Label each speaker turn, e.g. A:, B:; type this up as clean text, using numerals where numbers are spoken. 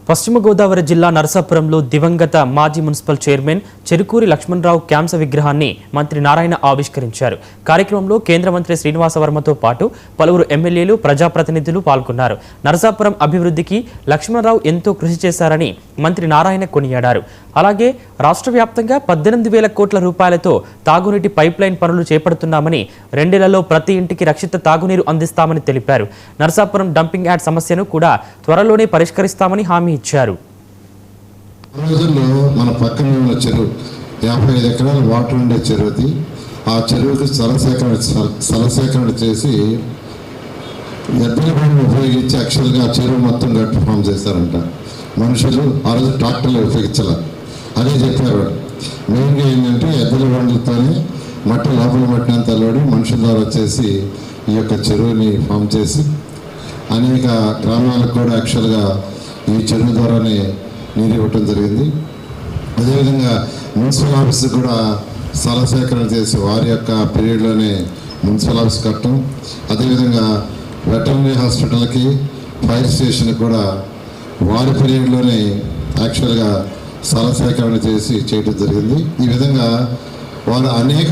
A: పశ్చిమ గోదావరి జిల్లా నరసాపురంలో దివంగత మాజీ మున్సిపల్ చైర్మన్ చెరుకూరి లక్ష్మణరావు క్యాంస విగ్రహాన్ని మంత్రి నారాయణ ఆవిష్కరించారు. కార్యక్రమంలో కేంద్ర మంత్రి శ్రీనివాస వర్మతో పాటు పలువురు ఎమ్మెల్యేలు, ప్రజాప్రతినిధులు పాల్గొన్నారు. నరసాపురం అభివృద్ధికి లక్ష్మణరావు ఎంతో కృషి చేశారని మంత్రి నారాయణ కొనియాడారు. అలాగే రాష్ట్ర వ్యాప్తంగా 18,000 కోట్ల రూపాయలతో తాగునీటి పైప్లైన్ పనులు చేపడుతున్నామని, 2 నెలల్లో ప్రతి ఇంటికి రక్షిత తాగునీరు అందిస్తామని తెలిపారు. నరసాపురం డంపింగ్ యార్డ్ సమస్యను కూడా త్వరలోనే పరిష్కరిస్తామని హామీ ఇచ్చారు.
B: రోజుల్లో మన పక్కన ఉన్న చెరువు 55 ఎకరాల వాటర్ ఉండే చెరువుది. ఆ చెరువుకి స్థలసేకరణ చేసి ఎద్దుల బండిని ఉపయోగించి యాక్చువల్గా ఆ చెరువు మొత్తం గట్టి ఫామ్ చేశారంట. మనుషులు ఆ రోజు ట్రాక్టర్లు ఉపయోగించాల అదే చెప్పారు. మెయిన్గా ఏంటంటే ఎద్దుల బండ్లతోనే మట్టి లోపల మట్టినంత లోడి మనుషుల ద్వారా వచ్చేసి ఈ యొక్క చెరువుని ఫామ్ చేసి అనేక గ్రామాలకు కూడా యాక్చువల్గా ఈ చెరువు ద్వారానే నీరు ఇవ్వటం జరిగింది. అదేవిధంగా మున్సిపల్ ఆఫీస్ కూడా స్థల సేకరణ చేసి వారి యొక్క పీరియడ్లోనే మున్సిపల్ ఆఫీస్ కట్టడం, అదేవిధంగా వెటర్నరీ హాస్పిటల్కి, ఫైర్ స్టేషన్ కూడా వారి పీరియడ్లోనే యాక్చువల్గా స్థల సేకరణ చేసి చేయడం జరిగింది. ఈ విధంగా వారు అనేక